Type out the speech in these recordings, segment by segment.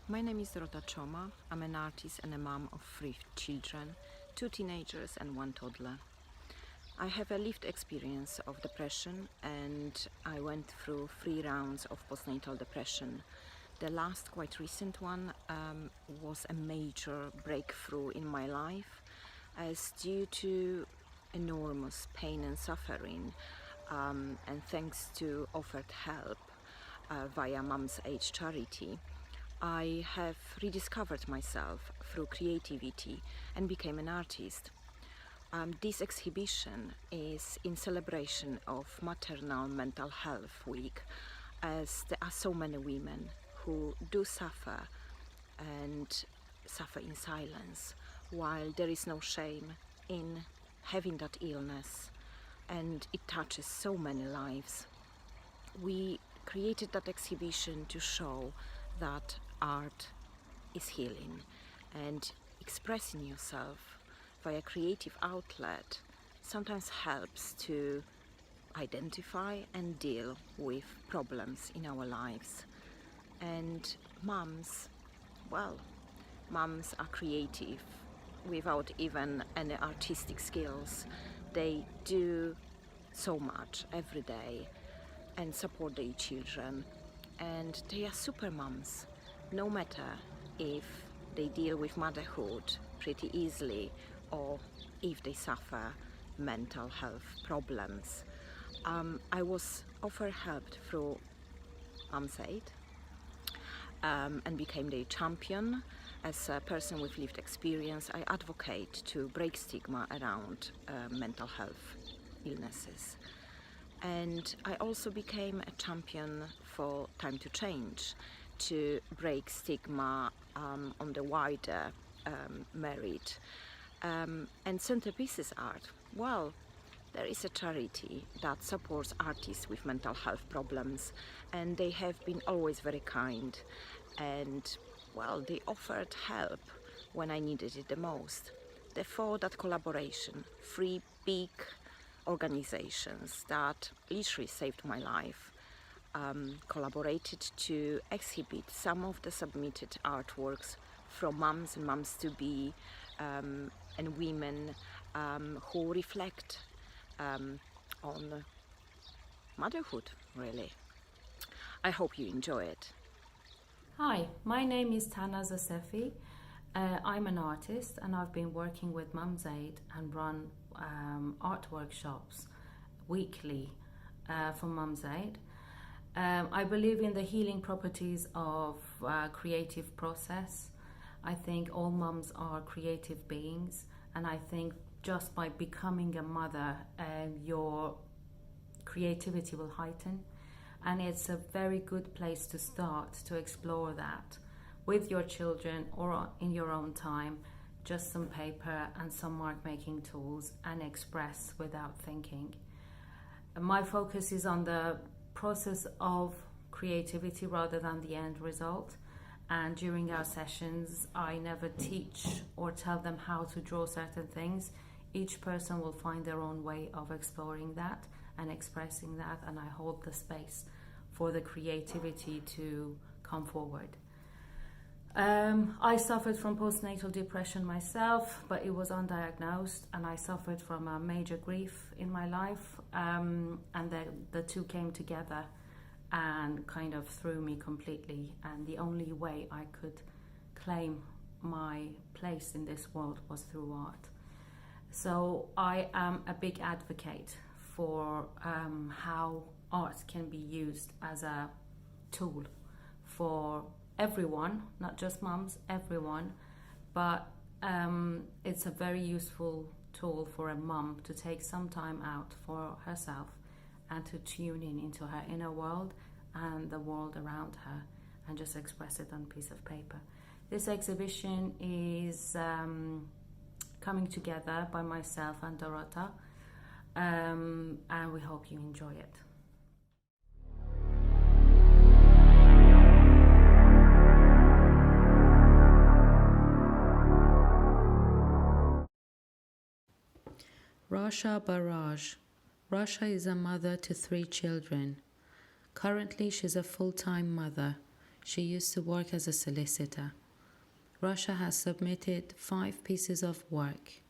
My name is Dorota Choma. I'm an artist and a mom of 3 children, 2 teenagers and 1 toddler. I have a lived experience of depression and I went through 3 rounds of postnatal depression. The last quite recent one was a major breakthrough in my life as due to enormous pain and suffering and thanks to offered help via Mum's Age charity, I have rediscovered myself through creativity and became an artist. This exhibition is in celebration of Maternal Mental Health Week, as there are so many women who do suffer and suffer in silence, while there is no shame in having that illness, and it touches so many lives. We created that exhibition to show that art is healing, and expressing yourself via creative outlet sometimes helps to identify and deal with problems in our lives. And mums are creative without even any artistic skills. They do so much every day and support their children, and they are super mums, no matter if they deal with motherhood pretty easily or if they suffer mental health problems. I was offered help through Mum's Aid and became their champion. As a person with lived experience, I advocate to break stigma around mental health illnesses. And I also became a champion for Time to Change, to break stigma on the wider merit. And Centerpieces Art, well, there is a charity that supports artists with mental health problems, and they have been always very kind, and well, they offered help when I needed it the most. Therefore, that collaboration, 3 big organizations that literally saved my life, collaborated to exhibit some of the submitted artworks from mums and mums-to-be and women who reflect on motherhood, really. I hope you enjoy it. Hi, my name is Tana Zaccefi. I'm an artist and I've been working with Mum's Aid and run art workshops weekly for Mum's Aid. I believe in the healing properties of creative process. I think all mums are creative beings, and I think just by becoming a mother, your creativity will heighten. And it's a very good place to start to explore that with your children or in your own time. Just some paper and some mark making tools, and express without thinking. My focus is on the process of creativity rather than the end result. And during our sessions, I never teach or tell them how to draw certain things. Each person will find their own way of exploring that and expressing that, and I hold the space for the creativity to come forward. I suffered from postnatal depression myself, but it was undiagnosed, and I suffered from a major grief in my life, and the two came together and kind of threw me completely, and the only way I could claim my place in this world was through art. So I am a big advocate for how art can be used as a tool for everyone, not just mums, everyone, but it's a very useful tool for a mum to take some time out for herself and to tune in into her inner world and the world around her and just express it on a piece of paper. This exhibition is coming together by myself and Dorota, and we hope you enjoy it. Rasha Barrage. Rasha is a mother to 3 children. Currently, she's a full-time mother. She used to work as a solicitor. Russia has submitted 5 pieces of work.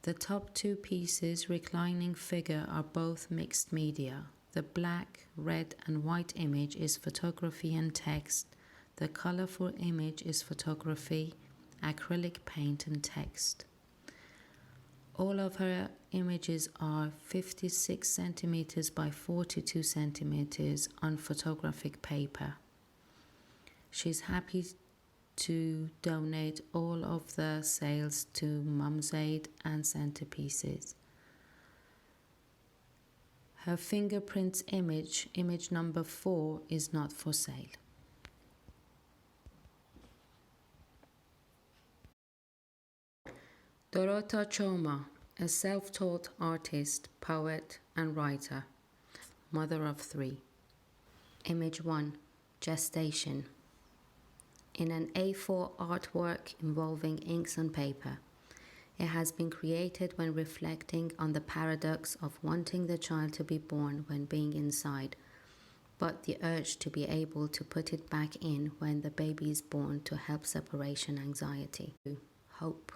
The top 2 pieces, reclining figure, are both mixed media. The black, red and white image is photography and text. The colorful image is photography, acrylic paint and text. All of her images are 56 centimeters by 42 centimeters on photographic paper. She's happy to donate all of the sales to Mum's Aid and Centerpieces. Her fingerprints image number 4, is not for sale. Dorota Choma, a self-taught artist, poet and writer, mother of 3. Image 1, gestation. In an A4 artwork involving inks on paper. It has been created when reflecting on the paradox of wanting the child to be born when being inside, but the urge to be able to put it back in when the baby is born to help separation anxiety. Hope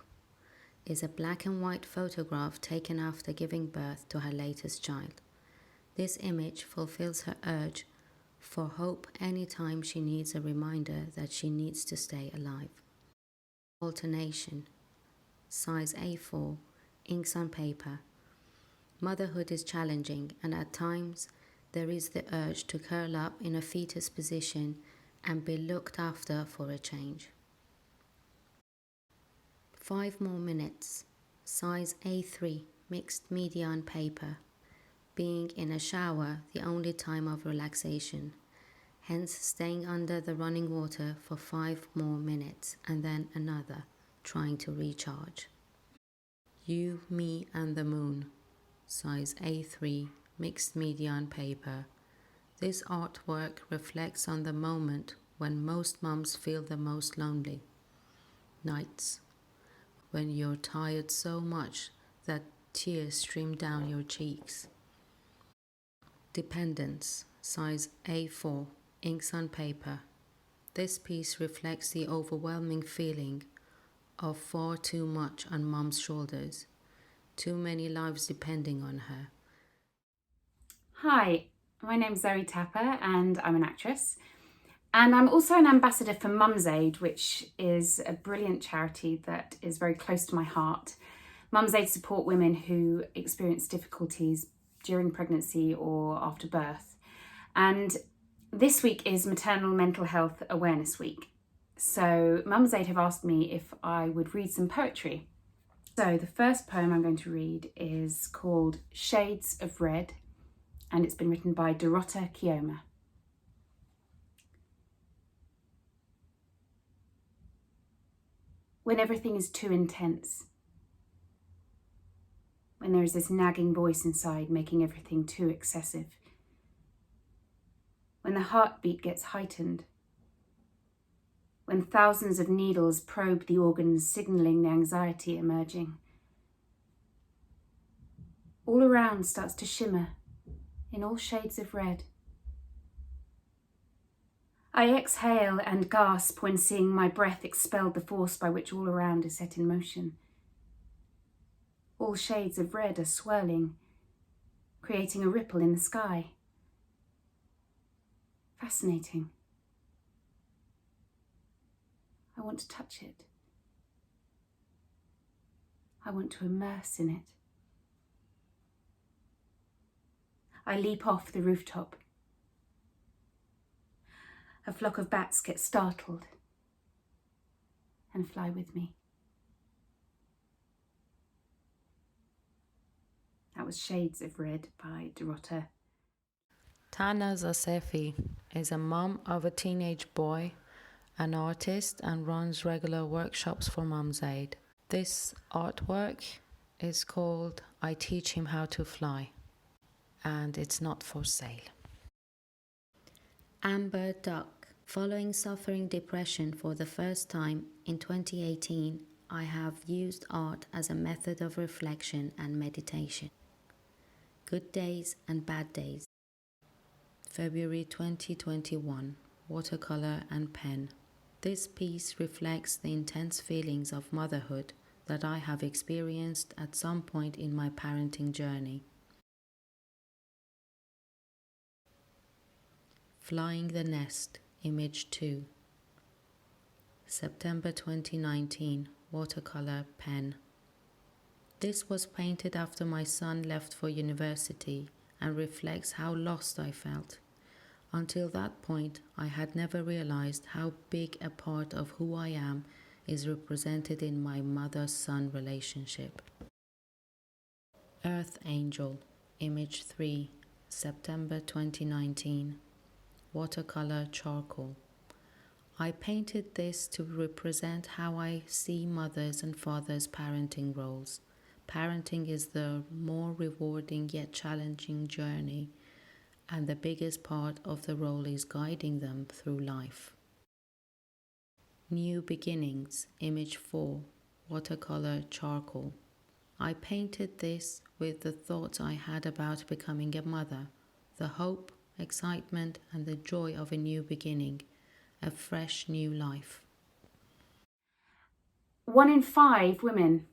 is a black and white photograph taken after giving birth to her latest child. This image fulfills her urge for hope anytime she needs a reminder that she needs to stay alive. Alternation, size A4, inks on paper. Motherhood is challenging, and at times there is the urge to curl up in a fetus position and be looked after for a change. 5 more minutes, size A3, mixed media on paper. Being in a shower, the only time of relaxation. Hence staying under the running water for 5 more minutes and then another, trying to recharge. You, Me and the Moon, size A3, mixed media on paper. This artwork reflects on the moment when most mums feel the most lonely. Nights, when you're tired so much that tears stream down your cheeks. Dependence, size A4, inks on paper. This piece reflects the overwhelming feeling of far too much on Mum's shoulders, too many lives depending on her. Hi, my name's Zoe Tapper and I'm an actress. And I'm also an ambassador for Mum's Aid, which is a brilliant charity that is very close to my heart. Mum's Aid support women who experience difficulties during pregnancy or after birth. And this week is Maternal Mental Health Awareness Week. So Mum's Aid have asked me if I would read some poetry. So the first poem I'm going to read is called Shades of Red, and it's been written by Dorota Choma. When everything is too intense, when there is this nagging voice inside making everything too excessive, when the heartbeat gets heightened, when thousands of needles probe the organs signalling the anxiety emerging. All around starts to shimmer in all shades of red. I exhale and gasp when seeing my breath expel the force by which all around is set in motion. All shades of red are swirling, creating a ripple in the sky. Fascinating. I want to touch it. I want to immerse in it. I leap off the rooftop. A flock of bats get startled and fly with me. That was Shades of Red by Dorota. Tana Zaccefi is a mom of a teenage boy, an artist, and runs regular workshops for Mum's Aid. This artwork is called I Teach Him How to Fly, and it's not for sale. Amber Duck. Following suffering depression for the first time in 2018, I have used art as a method of reflection and meditation. Good days and bad days. February 2021. watercolor and pen. This piece reflects the intense feelings of motherhood that I have experienced at some point in my parenting journey. Flying the Nest, Image 2. September 2019, watercolor pen. This was painted after my son left for university and reflects how lost I felt. Until that point, I had never realized how big a part of who I am is represented in my mother-son relationship. Earth Angel, Image 3, September 2019, watercolor charcoal. I painted this to represent how I see mothers' and fathers' parenting roles. Parenting is the more rewarding yet challenging journey, and the biggest part of the role is guiding them through life. New Beginnings, Image 4, watercolor charcoal. I painted this with the thoughts I had about becoming a mother, the hope, excitement, and the joy of a new beginning, a fresh new life. 1 in 5 women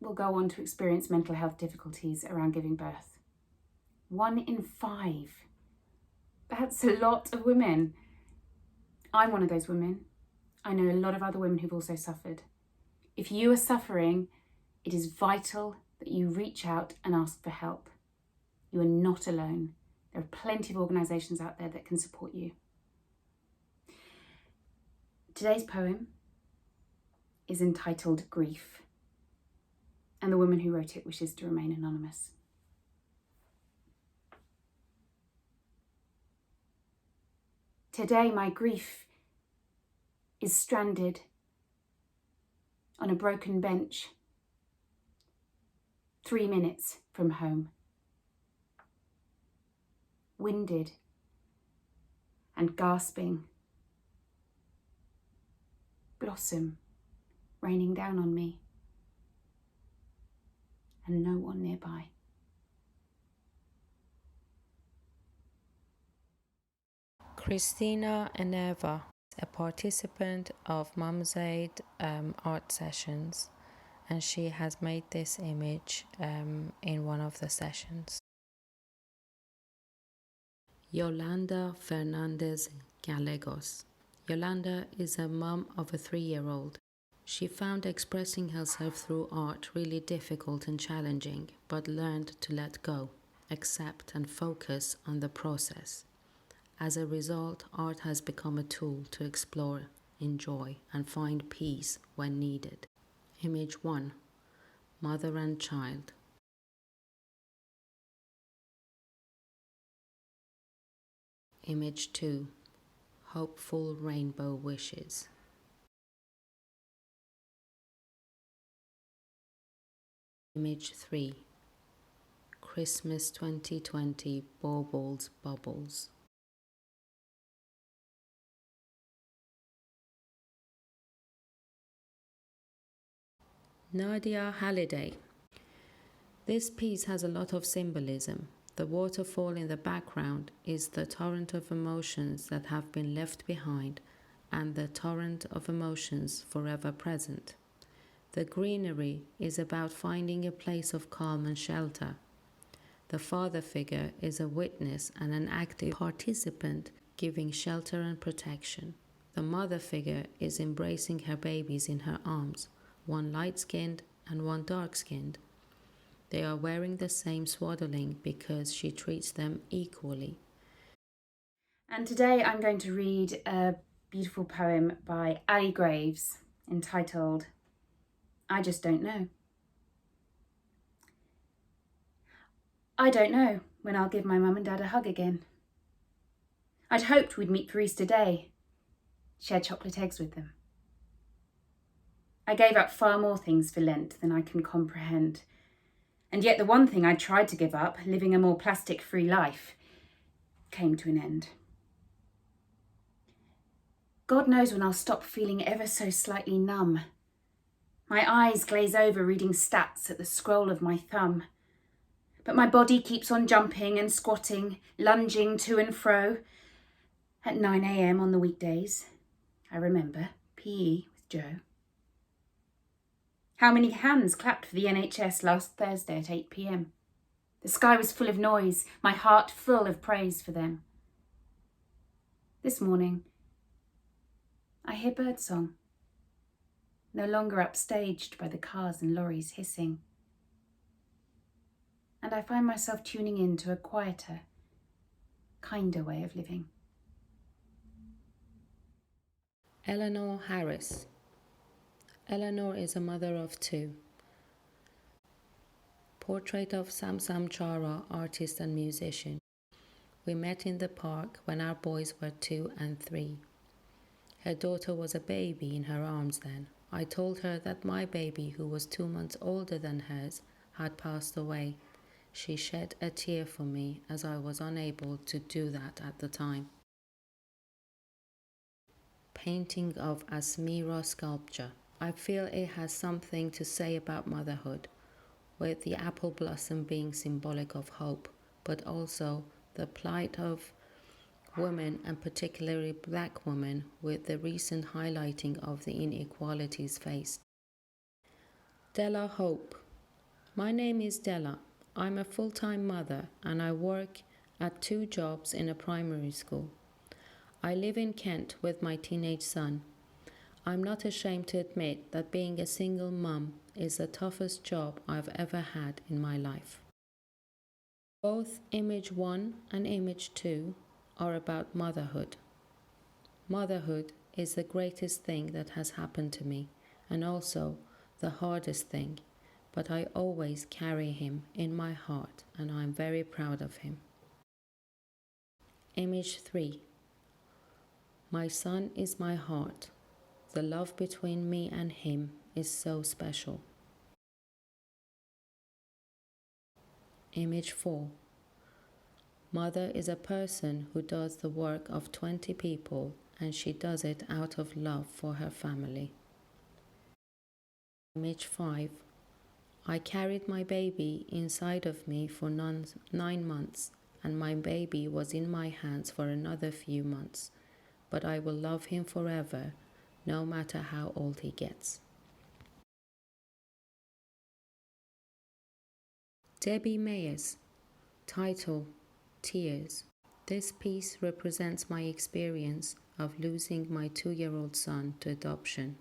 will go on to experience mental health difficulties around giving birth. 1 in 5. That's a lot of women. I'm one of those women. I know a lot of other women who've also suffered. If you are suffering, it is vital that you reach out and ask for help. You are not alone. There are plenty of organisations out there that can support you. Today's poem is entitled Grief, and the woman who wrote it wishes to remain anonymous. Today my grief is stranded on a broken bench, 3 minutes from home. Winded and gasping, blossom raining down on me, and no one nearby. Christina Eneva, a participant of Mum's Aid art sessions, and she has made this image in one of the sessions. Yolanda Fernandez Gallegos. Yolanda is a mum of a 3-year-old. She found expressing herself through art really difficult and challenging, but learned to let go, accept, and focus on the process. As a result, art has become a tool to explore, enjoy, and find peace when needed. Image 1. Mother and Child. Image 2. Hopeful Rainbow Wishes. Image 3. Christmas 2020 Baubles Bubbles. Nadia Halliday. This piece has a lot of symbolism. The waterfall in the background is the torrent of emotions that have been left behind and the torrent of emotions forever present. The greenery is about finding a place of calm and shelter. The father figure is a witness and an active participant giving shelter and protection. The mother figure is embracing her babies in her arms, one light-skinned and one dark-skinned. They are wearing the same swaddling because she treats them equally. And today I'm going to read a beautiful poem by Ali Graves entitled I Just Don't Know. I don't know when I'll give my mum and dad a hug again. I'd hoped we'd meet for Easter Day, share chocolate eggs with them. I gave up far more things for Lent than I can comprehend. And yet the one thing I tried to give up, living a more plastic-free life, came to an end. God knows when I'll stop feeling ever so slightly numb. My eyes glaze over reading stats at the scroll of my thumb. But my body keeps on jumping and squatting, lunging to and fro. at 9 a.m. on the weekdays. I remember PE with Joe. How many hands clapped for the NHS last Thursday at 8 p.m? The sky was full of noise, my heart full of praise for them. This morning, I hear birdsong, no longer upstaged by the cars and lorries hissing. And I find myself tuning in to a quieter, kinder way of living. Eleanor Harris. Eleanor is a mother of 2. Portrait of Samsam Chara, artist and musician. We met in the park when our boys were 2 and 3. Her daughter was a baby in her arms then. I told her that my baby, who was 2 months older than hers, had passed away. She shed a tear for me as I was unable to do that at the time. Painting of Asmira sculpture. I feel it has something to say about motherhood, with the apple blossom being symbolic of hope, but also the plight of women and particularly black women, with the recent highlighting of the inequalities faced. Della Hope. My name is Della. I'm a full-time mother and I work at 2 jobs in a primary school. I live in Kent with my teenage son. I'm not ashamed to admit that being a single mum is the toughest job I've ever had in my life. Both image 1 and image 2 are about motherhood. Motherhood is the greatest thing that has happened to me and also the hardest thing, but I always carry him in my heart and I'm very proud of him. Image 3. My son is my heart. The love between me and him is so special. Image 4. Mother is a person who does the work of 20 people and she does it out of love for her family. Image 5. I carried my baby inside of me for 9 months and my baby was in my hands for another few months, but I will love him forever, no matter how old he gets. Debbie Mayers. Title: Tears. This piece represents my experience of losing my 2-year-old son to adoption.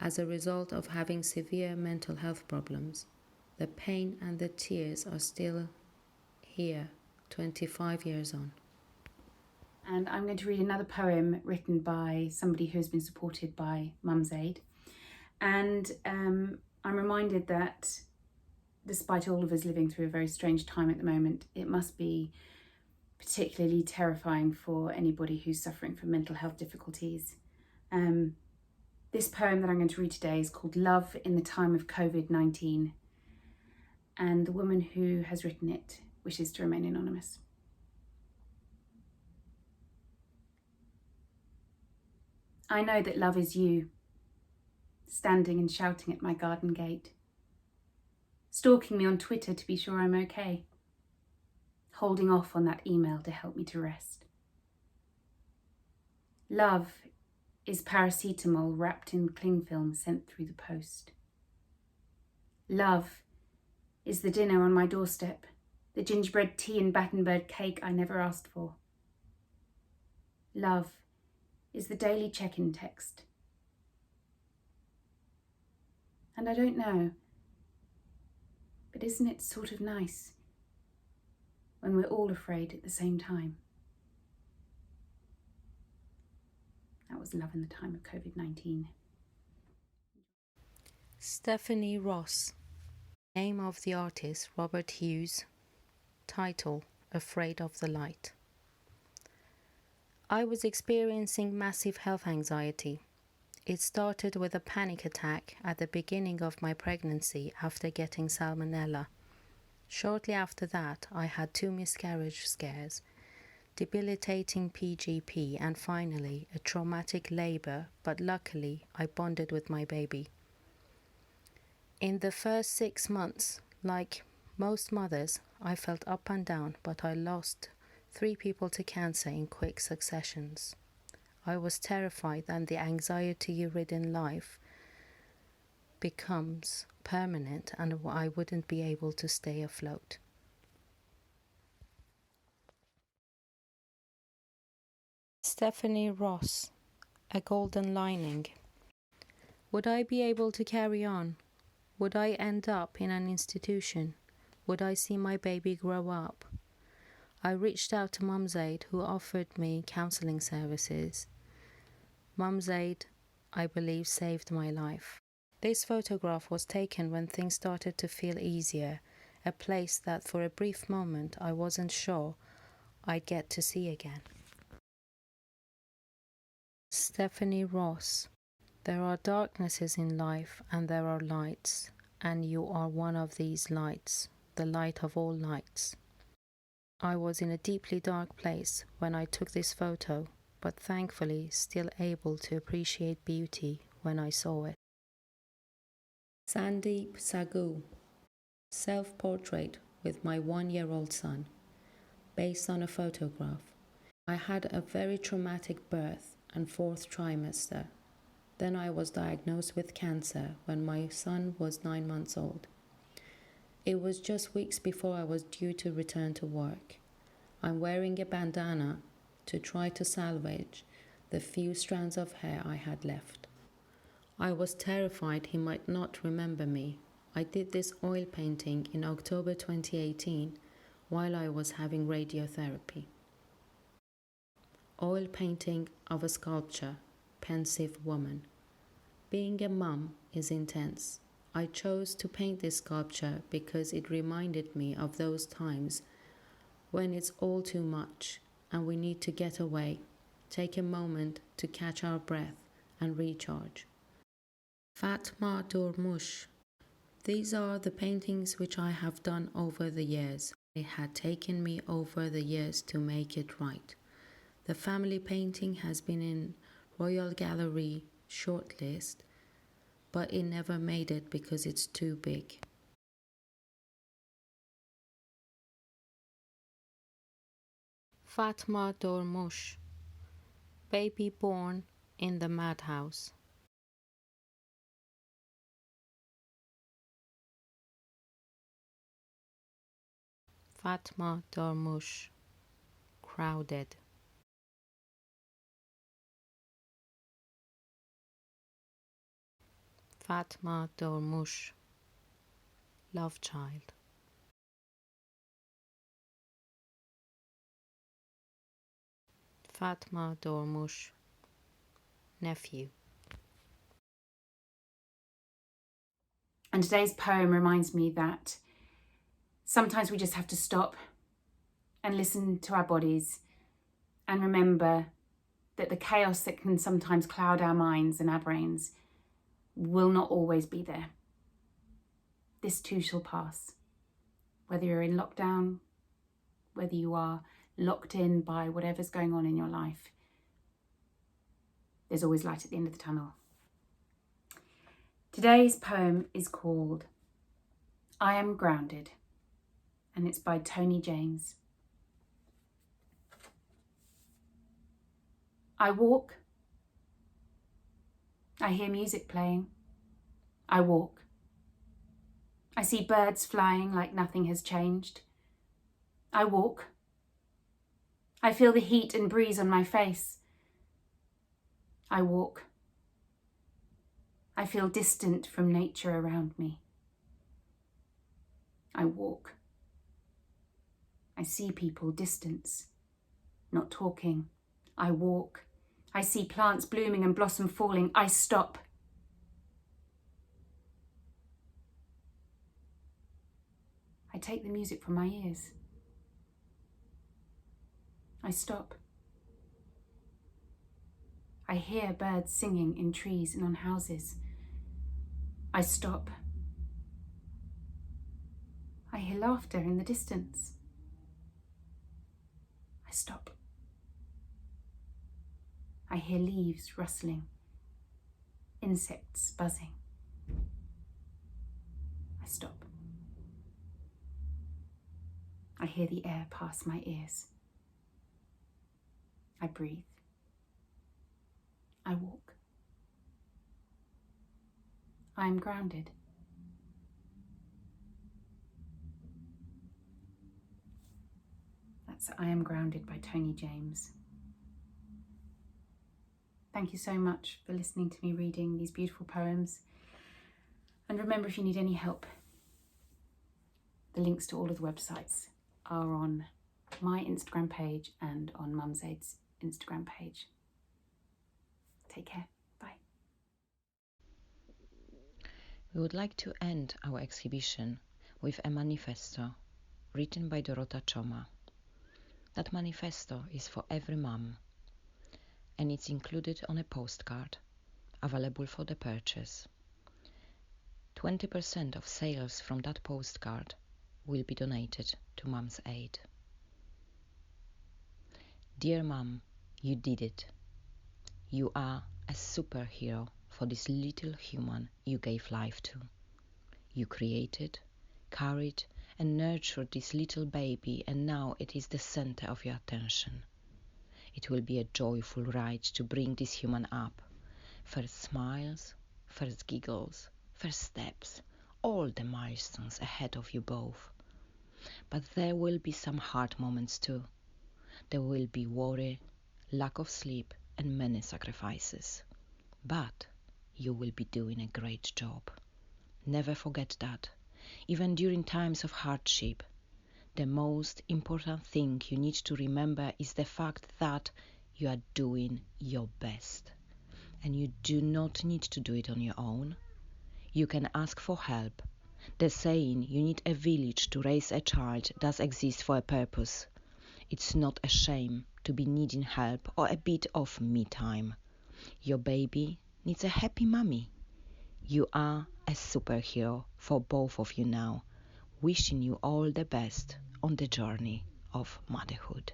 As a result of having severe mental health problems, the pain and the tears are still here, 25 years on. And I'm going to read another poem written by somebody who has been supported by Mum's Aid. And I'm reminded that despite all of us living through a very strange time at the moment, it must be particularly terrifying for anybody who's suffering from mental health difficulties. This poem that I'm going to read today is called Love in the Time of COVID-19, and the woman who has written it wishes to remain anonymous. I know that love is you, standing and shouting at my garden gate, stalking me on Twitter to be sure I'm okay, holding off on that email to help me to rest. Love is paracetamol wrapped in cling film sent through the post. Love is the dinner on my doorstep, the gingerbread tea and Battenberg cake I never asked for. Love is the daily check-in text. And I don't know, but isn't it sort of nice when we're all afraid at the same time? That was Love in the Time of COVID-19. Stephanie Ross. Name of the artist Robert Hughes. Title: Afraid of the Light. I was experiencing massive health anxiety. It started with a panic attack at the beginning of my pregnancy after getting salmonella. Shortly after that, I had 2 miscarriage scares, debilitating PGP, and finally a traumatic labor, but luckily I bonded with my baby. In the first 6 months, like most mothers, I felt up and down, but I lost 3 people to cancer in quick successions. I was terrified that the anxiety-ridden life becomes permanent and I wouldn't be able to stay afloat. Stephanie Ross, A Golden Lining. Would I be able to carry on? Would I end up in an institution? Would I see my baby grow up? I reached out to Mum's Aid, who offered me counselling services. Mum's Aid, I believe, saved my life. This photograph was taken when things started to feel easier, a place that for a brief moment I wasn't sure I'd get to see again. Stephanie Ross. There are darknesses in life and there are lights, and you are one of these lights, the light of all lights. I was in a deeply dark place when I took this photo, but thankfully still able to appreciate beauty when I saw it. Sandeep Sagu. Self-portrait with my 1-year-old son, based on a photograph. I had a very traumatic birth and 4th trimester. Then I was diagnosed with cancer when my son was 9 months old. It was just weeks before I was due to return to work. I'm wearing a bandana to try to salvage the few strands of hair I had left. I was terrified he might not remember me. I did this oil painting in October 2018 while I was having radiotherapy. Oil painting of a sculpture, Pensive Woman. Being a mum is intense. I chose to paint this sculpture because it reminded me of those times when it's all too much and we need to get away, take a moment to catch our breath and recharge. Fatma Dormush. These are the paintings which I have done over the years. It had taken me over the years to make it right. The family painting has been in Royal Gallery shortlist, but it never made it because it's too big. Fatma Dormush. Baby born in the madhouse. Fatma Dormush. Crowded. Fatma Dormush. Love child. Fatma Dormush. Nephew. And today's poem reminds me that sometimes we just have to stop and listen to our bodies and remember that the chaos that can sometimes cloud our minds and our brains will not always be there. This too shall pass. Whether you're in lockdown, whether you are locked in by whatever's going on in your life, there's always light at the end of the tunnel. Today's poem is called I Am Grounded, and it's by Tony James. I walk. I hear music playing. I walk. I see birds flying like nothing has changed. I walk. I feel the heat and breeze on my face. I walk. I feel distant from nature around me. I walk. I see people distance, not talking. I walk. I see plants blooming and blossom falling. I stop. I take the music from my ears. I stop. I hear birds singing in trees and on houses. I stop. I hear laughter in the distance. I stop. I hear leaves rustling, insects buzzing. I stop. I hear the air pass my ears. I breathe. I walk. I am grounded. That's I Am Grounded by Tony James. Thank you so much for listening to me reading these beautiful poems. And remember, if you need any help, the links to all of the websites are on my Instagram page and on Mumsaid's Instagram page. Take care. Bye. We would like to end our exhibition with a manifesto written by Dorota Choma. That manifesto is for every mum, and it's included on a postcard available for the purchase. 20% of sales from that postcard will be donated to Mum's Aid. Dear Mum, you did it. You are a superhero for this little human you gave life to. You created, carried, and nurtured this little baby, and now it is the center of your attention. It will be a joyful ride to bring this human up. First smiles, first giggles, first steps, all the milestones ahead of you both. But there will be some hard moments too. There will be worry, lack of sleep, and many sacrifices. But you will be doing a great job. Never forget that. Even during times of hardship, the most important thing you need to remember is the fact that you are doing your best. And you do not need to do it on your own. You can ask for help. The saying, you need a village to raise a child, does exist for a purpose. It's not a shame to be needing help or a bit of me time. Your baby needs a happy mummy. You are a superhero for both of you now. Wishing you all the best on the journey of motherhood.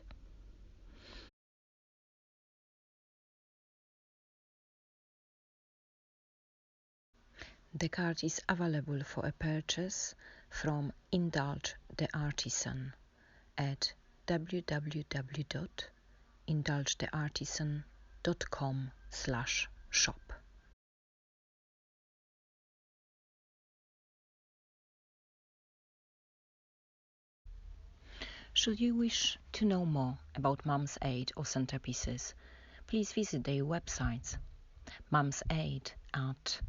The card is available for a purchase from Indulge the Artisan at www.indulgetheartisan.com/shop. Should you wish to know more about Mum's Aid or centerpieces, please visit their websites. Mum's Aid at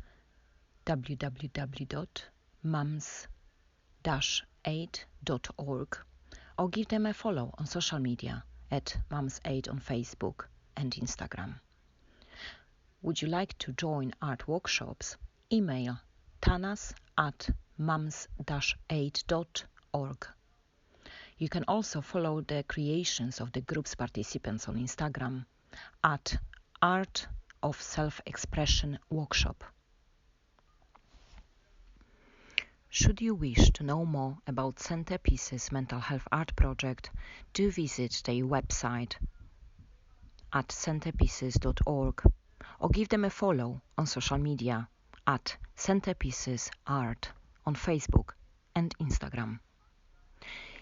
www.mums-aid.org or give them a follow on social media at Mum's Aid on Facebook and Instagram. Would you like to join art workshops? Email tanas@mums-aid.org. You can also follow the creations of the group's participants on Instagram at Art of Self-Expression Workshop. Should you wish to know more about Centerpieces Mental Health Art Project, do visit their website at centerpieces.org or give them a follow on social media at Centerpieces Art on Facebook and Instagram.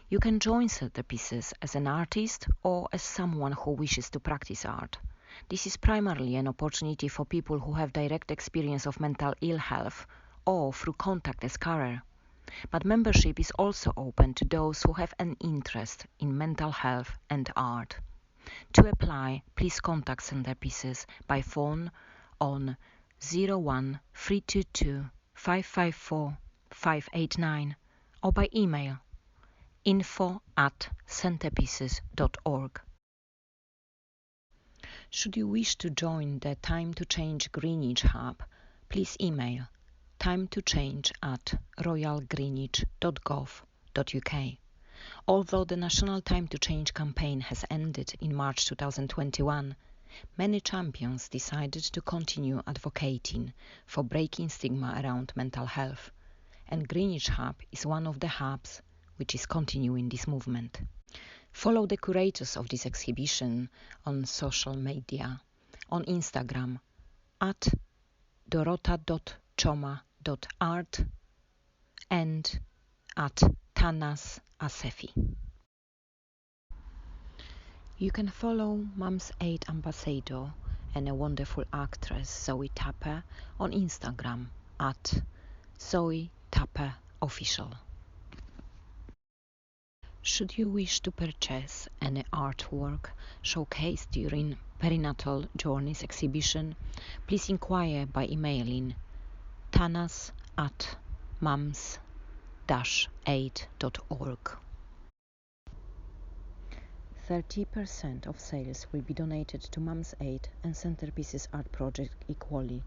You can join Centerpieces as an artist or as someone who wishes to practice art. This is primarily an opportunity for people who have direct experience of mental ill health or through contact as carer. But membership is also open to those who have an interest in mental health and art. To apply, please contact Centerpieces by phone on 01 322 554 589 or by email info@centerpieces.org. Should you wish to join the Time to Change Greenwich Hub, please email timetochange@royalgreenwich.gov.uk. Although the National Time to Change campaign has ended in March 2021, many champions decided to continue advocating for breaking stigma around mental health, and Greenwich Hub is one of the hubs which is continuing this movement. Follow the curators of this exhibition on social media, on Instagram at dorota.choma.art and at Tana Zaccefi. You can follow Mums Aid Ambassador and a wonderful actress Zoe Tapper on Instagram at Zoe Tapper Official. Should you wish to purchase any artwork showcased during Perinatal Journeys exhibition, please inquire by emailing tanas@mums-aid.org. 30% of sales will be donated to Mums Aid and Centerpieces Art Project equally,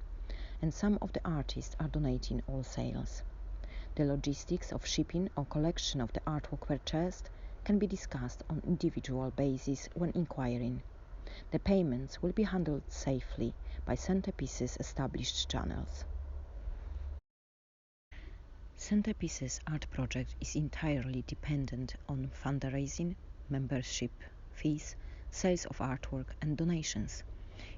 and some of the artists are donating all sales. The logistics of shipping or collection of the artwork purchased can be discussed on individual basis when inquiring. The payments will be handled safely by Centerpieces established channels. Centerpieces Art Project is entirely dependent on fundraising, membership fees, sales of artwork and donations.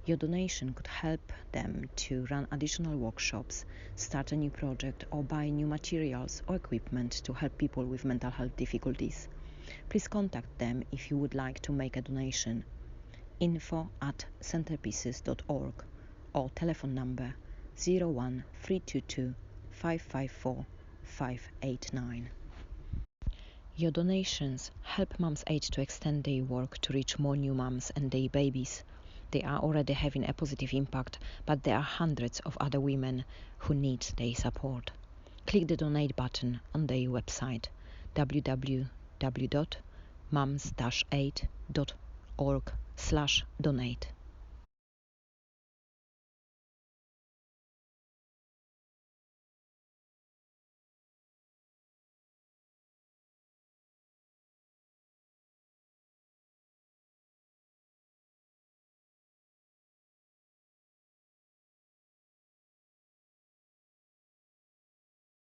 Your donation could help them to run additional workshops, start a new project or buy new materials or equipment to help people with mental health difficulties. Please contact them if you would like to make a donation. info@centerpieces.org or telephone number 01322 554 589. Your donations help Mums Aid to extend their work to reach more new mums and their babies. They are already having a positive impact, but there are hundreds of other women who need their support. Click the donate button on their website www.mums-aid.org/donate.